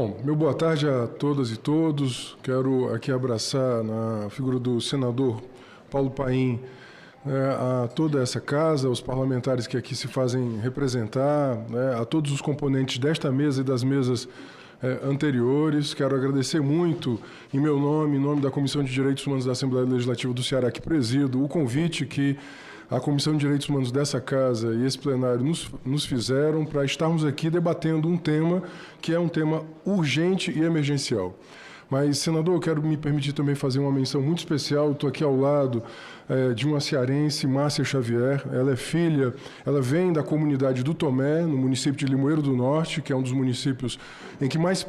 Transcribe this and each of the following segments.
Bom, meu boa tarde a todas e todos. Quero aqui abraçar na figura do senador Paulo Paim a toda essa casa, os parlamentares que aqui se fazem representar, a todos os componentes desta mesa e das mesas anteriores. Quero agradecer muito, em meu nome, em nome da Comissão de Direitos Humanos da Assembleia Legislativa do Ceará, que presido, o convite que a Comissão de Direitos Humanos dessa casa e esse plenário nos fizeram para estarmos aqui debatendo um tema que é um tema urgente e emergencial. Mas, senador, eu quero me permitir também fazer uma menção muito especial. Estou aqui ao lado de uma cearense, Márcia Xavier. Ela é filha, ela vem da comunidade do Tomé, no município de Limoeiro do Norte, que é um dos municípios em que mais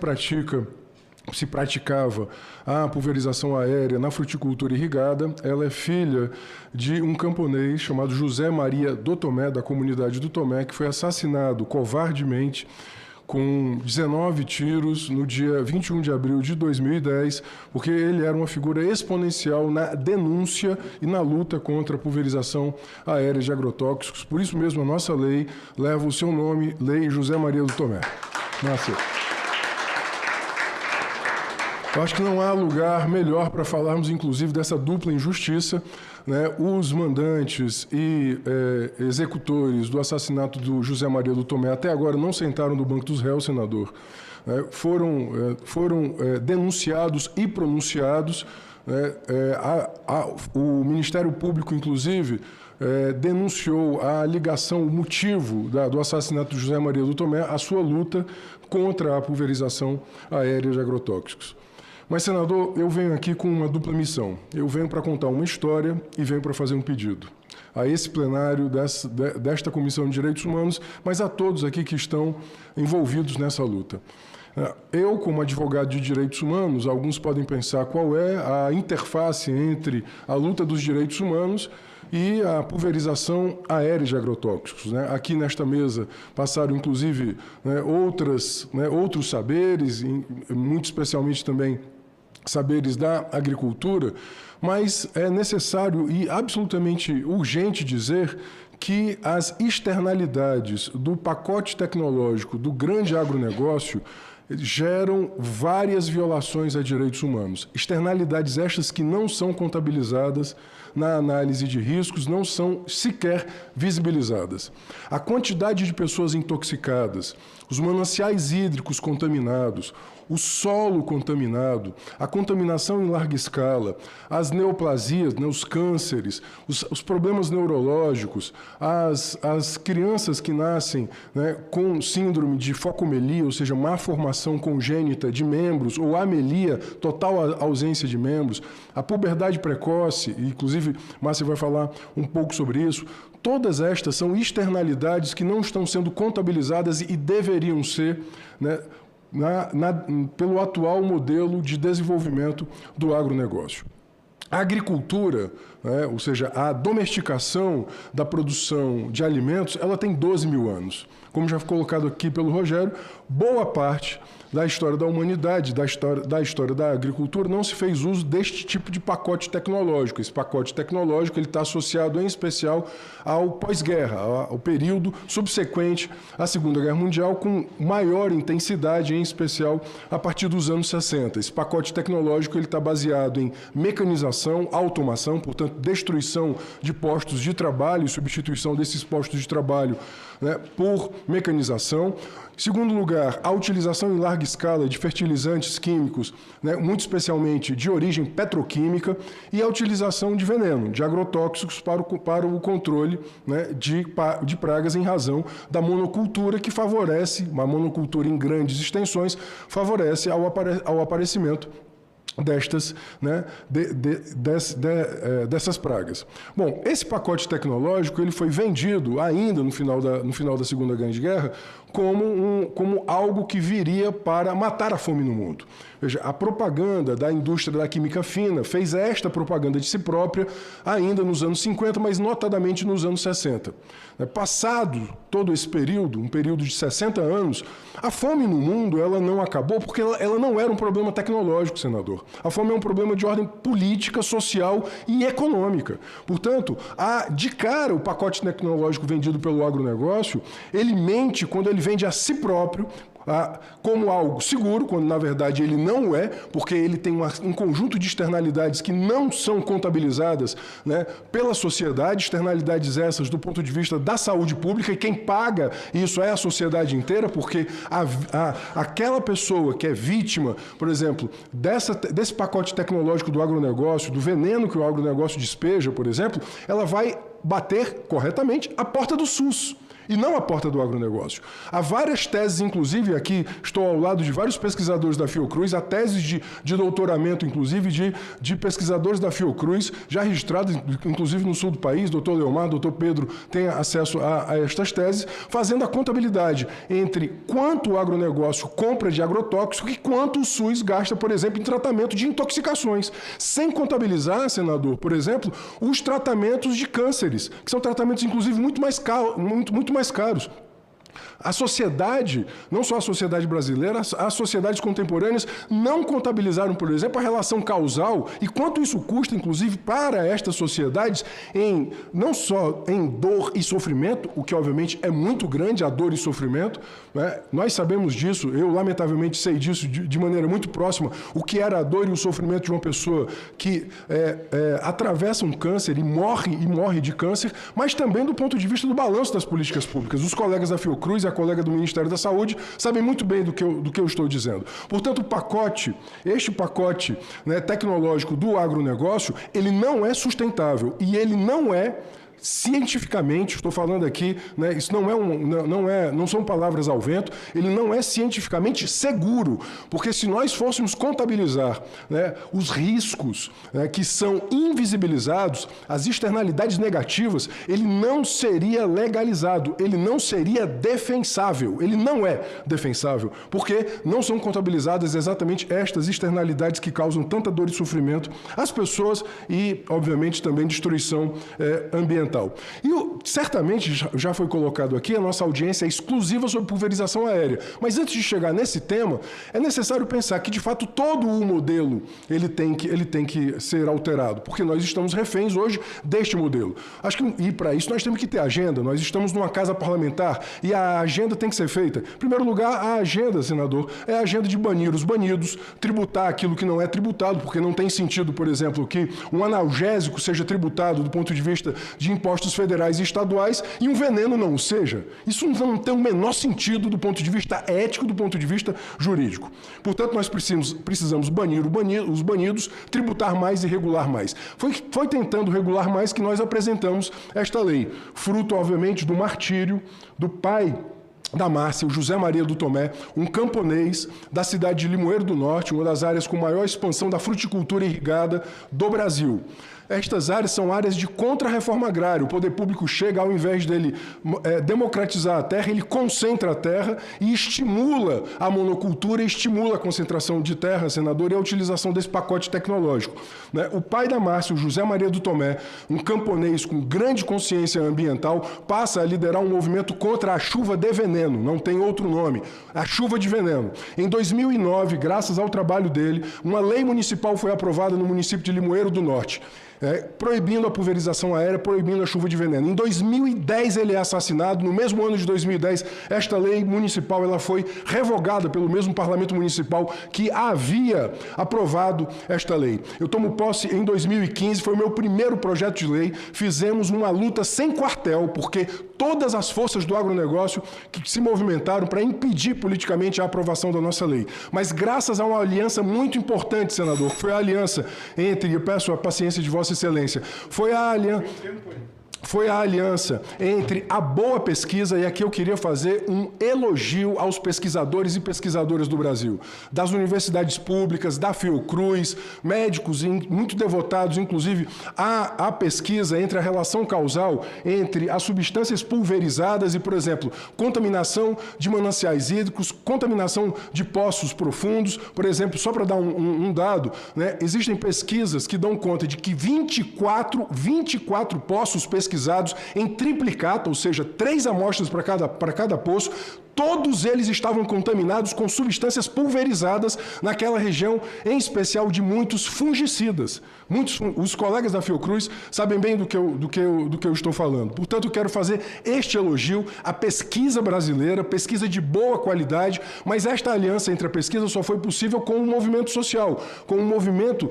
se praticava a pulverização aérea na fruticultura irrigada. Ela é filha de um camponês chamado José Maria do Tomé, da comunidade do Tomé, que foi assassinado covardemente com 19 tiros no dia 21 de abril de 2010, porque ele era uma figura exponencial na denúncia e na luta contra a pulverização aérea de agrotóxicos. Por isso mesmo, a nossa lei leva o seu nome, Lei José Maria do Tomé. Márcia. Eu acho que não há lugar melhor para falarmos, inclusive, dessa dupla injustiça. Os mandantes e executores do assassinato do José Maria do Tomé até agora não sentaram no banco dos réus, senador. Foram denunciados e pronunciados. O Ministério Público, inclusive, denunciou a ligação, o motivo do assassinato de José Maria do Tomé, a sua luta contra a pulverização aérea de agrotóxicos. Mas, senador, eu venho aqui com uma dupla missão. Eu venho para contar uma história e venho para fazer um pedido a esse plenário desta Comissão de Direitos Humanos, mas a todos aqui que estão envolvidos nessa luta. Eu, como advogado de direitos humanos, alguns podem pensar qual é a interface entre a luta dos direitos humanos e a pulverização aérea de agrotóxicos. Aqui nesta mesa passaram, inclusive, outros saberes, muito especialmente também saberes da agricultura, mas é necessário e absolutamente urgente dizer que as externalidades do pacote tecnológico do grande agronegócio geram várias violações a direitos humanos. Externalidades estas que não são contabilizadas na análise de riscos, não são sequer visibilizadas. A quantidade de pessoas intoxicadas, os mananciais hídricos contaminados, o solo contaminado, a contaminação em larga escala, as neoplasias, os cânceres, os problemas neurológicos, as crianças que nascem com síndrome de focomelia, ou seja, má formação congênita de membros, ou amelia, total ausência de membros, a puberdade precoce, inclusive Márcia vai falar um pouco sobre isso. Todas estas são externalidades que não estão sendo contabilizadas e deveriam ser, pelo atual modelo de desenvolvimento do agronegócio. A agricultura, ou seja, a domesticação da produção de alimentos, ela tem 12 mil anos. Como já foi colocado aqui pelo Rogério, boa parte da história da humanidade, da história da agricultura, não se fez uso deste tipo de pacote tecnológico. Esse pacote tecnológico está associado, em especial, ao pós-guerra, ao período subsequente à Segunda Guerra Mundial, com maior intensidade, em especial a partir dos anos 60. Esse pacote tecnológico está baseado em mecanização, automação, portanto, destruição de postos de trabalho e substituição desses postos de trabalho por mecanização. Em segundo lugar, a utilização em larga escala de fertilizantes químicos, muito especialmente de origem petroquímica, e a utilização de veneno, de agrotóxicos para o controle de pragas em razão da monocultura, que favorece, uma monocultura em grandes extensões, favorece ao aparecimento dessas pragas. Bom, esse pacote tecnológico ele foi vendido ainda no final da Segunda Grande Guerra como algo que viria para matar a fome no mundo. Veja, a propaganda da indústria da química fina fez esta propaganda de si própria ainda nos anos 50, mas notadamente nos anos 60. Passado todo esse período, um período de 60 anos, a fome no mundo ela não acabou porque ela não era um problema tecnológico, senador. A fome é um problema de ordem política, social e econômica. Portanto, de cara, o pacote tecnológico vendido pelo agronegócio, ele mente quando ele vende a si próprio como algo seguro, quando na verdade ele não é, porque ele tem um conjunto de externalidades que não são contabilizadas, né, pela sociedade, externalidades essas do ponto de vista da saúde pública, e quem paga isso é a sociedade inteira, porque aquela pessoa que é vítima, por exemplo, desse pacote tecnológico do agronegócio, do veneno que o agronegócio despeja, por exemplo, ela vai bater corretamente a porta do SUS. E não a porta do agronegócio. Há várias teses, inclusive, aqui estou ao lado de vários pesquisadores da Fiocruz, há teses de doutoramento, inclusive, de pesquisadores da Fiocruz, já registrados, inclusive, no sul do país, doutor Leomar, doutor Pedro, têm acesso a estas teses, fazendo a contabilidade entre quanto o agronegócio compra de agrotóxico e quanto o SUS gasta, por exemplo, em tratamento de intoxicações, sem contabilizar, senador, por exemplo, os tratamentos de cânceres, que são tratamentos, inclusive, muito mais caros. A sociedade, não só a sociedade brasileira, as sociedades contemporâneas não contabilizaram, por exemplo, a relação causal e quanto isso custa, inclusive, para estas sociedades, não só em dor e sofrimento, o que obviamente é muito grande, a dor e sofrimento, né? Nós sabemos disso, eu lamentavelmente sei disso de maneira muito próxima, o que era a dor e o sofrimento de uma pessoa que atravessa um câncer e morre de câncer, mas também do ponto de vista do balanço das políticas públicas. Os colegas da Fiocruz e a colega do Ministério da Saúde sabem muito bem do que eu estou dizendo. Portanto, este pacote, né, tecnológico do agronegócio, ele não é sustentável e ele não é cientificamente, estou falando aqui, né, isso não são palavras ao vento, ele não é cientificamente seguro, porque se nós fôssemos contabilizar, né, os riscos, né, que são invisibilizados, as externalidades negativas, ele não seria legalizado, ele não seria defensável, ele não é defensável, porque não são contabilizadas exatamente estas externalidades que causam tanta dor e sofrimento às pessoas e, obviamente, também destruição ambiental. E certamente já foi colocado aqui, a nossa audiência é exclusiva sobre pulverização aérea. Mas antes de chegar nesse tema, é necessário pensar que, de fato, todo o modelo ele tem que ser alterado, porque nós estamos reféns hoje deste modelo. E para isso nós temos que ter agenda, nós estamos numa casa parlamentar e a agenda tem que ser feita. Em primeiro lugar, a agenda, senador, é a agenda de banir os banidos, tributar aquilo que não é tributado, porque não tem sentido, por exemplo, que um analgésico seja tributado do ponto de vista de impostos federais e estaduais e um veneno não o seja. Isso não tem o menor sentido do ponto de vista ético, do ponto de vista jurídico. Portanto, nós precisamos banir os banidos, tributar mais e regular mais. Foi tentando regular mais que nós apresentamos esta lei, fruto, obviamente, do martírio do pai da Márcia, o José Maria do Tomé, um camponês da cidade de Limoeiro do Norte, uma das áreas com maior expansão da fruticultura irrigada do Brasil. Estas áreas são áreas de contra-reforma agrária. O poder público chega, ao invés dele democratizar a terra, ele concentra a terra e estimula a monocultura, estimula a concentração de terra, senador, e a utilização desse pacote tecnológico. O pai da Márcia, o José Maria do Tomé, um camponês com grande consciência ambiental, passa a liderar um movimento contra a chuva de veneno, não tem outro nome, a chuva de veneno. Em 2009, graças ao trabalho dele, uma lei municipal foi aprovada no município de Limoeiro do Norte, proibindo a pulverização aérea, proibindo a chuva de veneno. Em 2010 ele é assassinado, no mesmo ano de 2010 esta lei municipal ela foi revogada pelo mesmo parlamento municipal que havia aprovado esta lei. Eu tomo posse em 2015, foi o meu primeiro projeto de lei, fizemos uma luta sem quartel, porque todas as forças do agronegócio que se movimentaram para impedir politicamente a aprovação da nossa lei. Mas graças a uma aliança muito importante, senador, que foi a aliança entre, eu peço a paciência de Vossa Excelência, foi a aliança entre a boa pesquisa, e aqui eu queria fazer um elogio aos pesquisadores e pesquisadoras do Brasil, das universidades públicas, da Fiocruz, médicos muito devotados, inclusive, à pesquisa entre a relação causal entre as substâncias pulverizadas e, por exemplo, contaminação de mananciais hídricos, contaminação de poços profundos. Por exemplo, só para dar um dado, existem pesquisas que dão conta de que 24 poços pesquisados pesquisados em triplicata, ou seja, 3 amostras para cada poço. Todos eles estavam contaminados com substâncias pulverizadas naquela região, em especial de muitos fungicidas. Os colegas da Fiocruz sabem bem do que eu estou falando. Portanto, eu quero fazer este elogio à pesquisa brasileira, pesquisa de boa qualidade, mas esta aliança entre a pesquisa só foi possível com um movimento social, com um movimento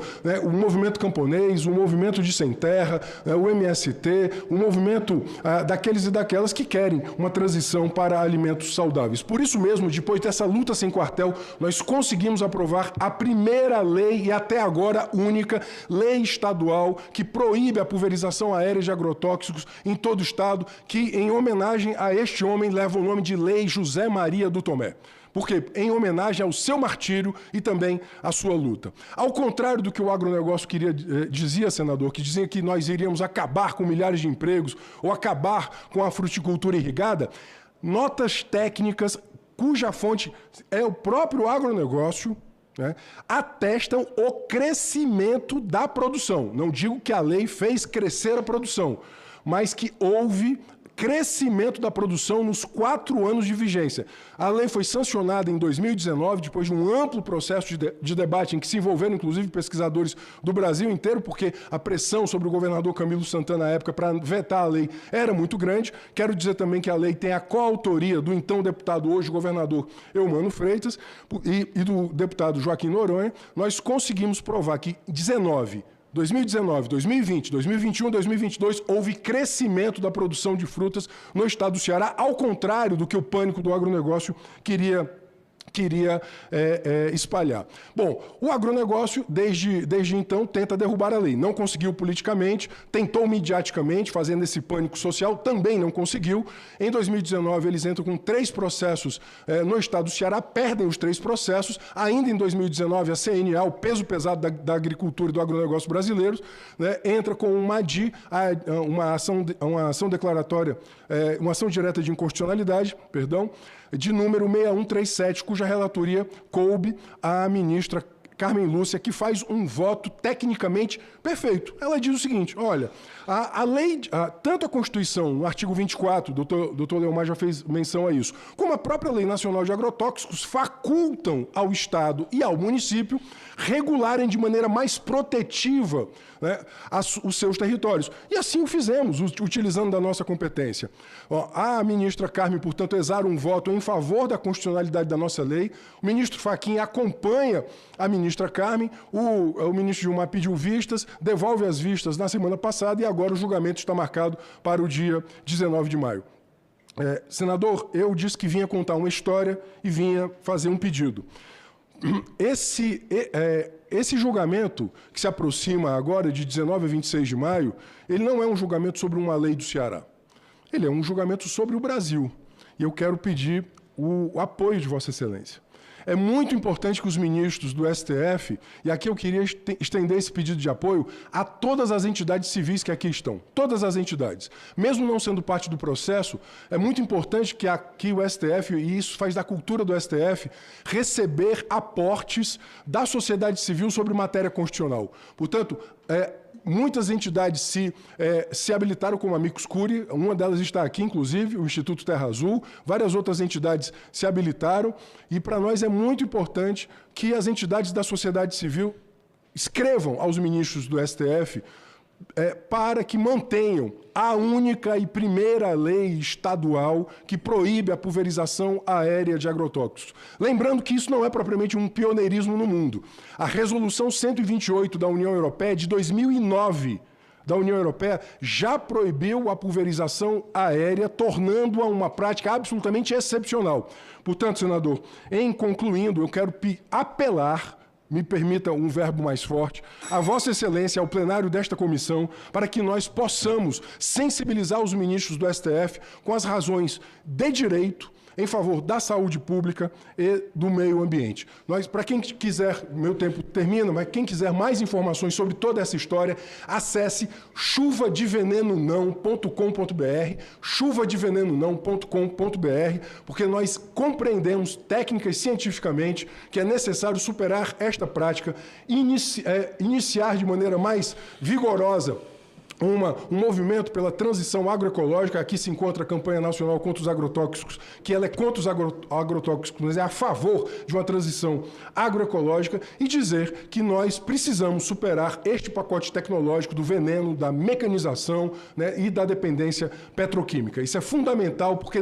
camponês, um movimento de sem terra, o MST, um movimento daqueles e daquelas que querem uma transição para alimentos saudáveis. Por isso mesmo, depois dessa luta sem quartel, nós conseguimos aprovar a primeira lei e até agora única lei estadual que proíbe a pulverização aérea de agrotóxicos em todo o estado, que em homenagem a este homem leva o nome de Lei José Maria do Tomé. Porque em homenagem ao seu martírio e também à sua luta. Ao contrário do que o agronegócio dizia, senador, que dizia que nós iríamos acabar com milhares de empregos ou acabar com a fruticultura irrigada, notas técnicas, cuja fonte é o próprio agronegócio, né, atestam o crescimento da produção. Não digo que a lei fez crescer a produção, mas que houve crescimento da produção nos 4 anos de vigência. A lei foi sancionada em 2019, depois de um amplo processo de debate em que se envolveram, inclusive, pesquisadores do Brasil inteiro, porque a pressão sobre o governador Camilo Santana, na época, para vetar a lei era muito grande. Quero dizer também que a lei tem a coautoria do então deputado, hoje governador Eumano Freitas, e do deputado Joaquim Noronha. Nós conseguimos provar que 2019, 2020, 2021, 2022, houve crescimento da produção de frutas no estado do Ceará, ao contrário do que o pânico do agronegócio queria espalhar. Bom, o agronegócio, desde então, tenta derrubar a lei. Não conseguiu politicamente, tentou mediaticamente, fazendo esse pânico social, também não conseguiu. Em 2019, eles entram com 3 processos no estado do Ceará, perdem os 3 processos. Ainda em 2019, a CNA, o peso pesado da agricultura e do agronegócio brasileiros, né, entra com uma ADI, uma ação declaratória, uma ação direta de inconstitucionalidade, de número 6137, cuja relatoria coube à ministra Carmen Lúcia, que faz um voto tecnicamente perfeito. Ela diz o seguinte: olha, a lei, tanto a Constituição, no artigo 24, o doutor Leomar já fez menção a isso, como a própria Lei Nacional de Agrotóxicos facultam ao Estado e ao município regularem de maneira mais protetiva, né, os seus territórios. E assim o fizemos, utilizando da nossa competência. A ministra Carmen, portanto, exala um voto em favor da constitucionalidade da nossa lei. O ministro Fachin acompanha a ministra Carmen. O ministro Gilmar pediu vistas, devolve as vistas na semana passada e agora o julgamento está marcado para o dia 19 de maio. Senador, eu disse que vinha contar uma história e vinha fazer um pedido. Esse julgamento que se aproxima agora, de 19 a 26 de maio, ele não é um julgamento sobre uma lei do Ceará. Ele é um julgamento sobre o Brasil. E eu quero pedir o apoio de Vossa Excelência. É muito importante que os ministros do STF, e aqui eu queria estender esse pedido de apoio a todas as entidades civis que aqui estão, todas as entidades. Mesmo não sendo parte do processo, é muito importante que aqui o STF, e isso faz da cultura do STF, receber aportes da sociedade civil sobre matéria constitucional. Portanto, muitas entidades se habilitaram como amicus curiae, uma delas está aqui, inclusive, o Instituto Terra Azul, várias outras entidades se habilitaram, e para nós é muito importante que as entidades da sociedade civil escrevam aos ministros do STF para que mantenham a única e primeira lei estadual que proíbe a pulverização aérea de agrotóxicos. Lembrando que isso não é propriamente um pioneirismo no mundo. A Resolução 128 da União Europeia, de 2009, da União Europeia, já proibiu a pulverização aérea, tornando-a uma prática absolutamente excepcional. Portanto, senador, em concluindo, eu quero apelar, me permita um verbo mais forte, a Vossa Excelência, ao plenário desta comissão, para que nós possamos sensibilizar os ministros do STF com as razões de direito em favor da saúde pública e do meio ambiente. Para quem quiser, meu tempo termina, mas quem quiser mais informações sobre toda essa história, acesse chuvadevenenonão.com.br, chuvadevenenonão.com.br, porque nós compreendemos técnica e cientificamente que é necessário superar esta prática, iniciar de maneira mais vigorosa um movimento pela transição agroecológica. Aqui se encontra a campanha nacional contra os agrotóxicos, que ela é contra os agrotóxicos, mas é a favor de uma transição agroecológica, e dizer que nós precisamos superar este pacote tecnológico do veneno, da mecanização, né, e da dependência petroquímica. Isso é fundamental porque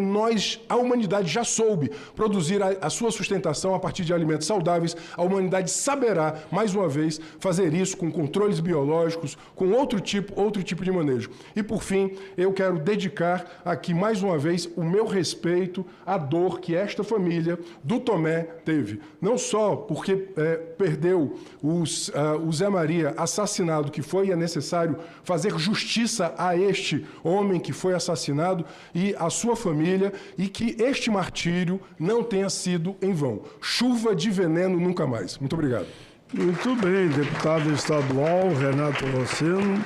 a humanidade já soube produzir a sua sustentação a partir de alimentos saudáveis. A humanidade saberá, mais uma vez, fazer isso com controles biológicos, com outro tipo de manejo. E, por fim, eu quero dedicar aqui, mais uma vez, o meu respeito à dor que esta família do Tomé teve. Não só porque perdeu o Zé Maria assassinado, que foi, e é necessário fazer justiça a este homem que foi assassinado e a sua família, e que este martírio não tenha sido em vão. Chuva de veneno nunca mais. Muito obrigado. Muito bem, deputado estadual Renato Rosseno.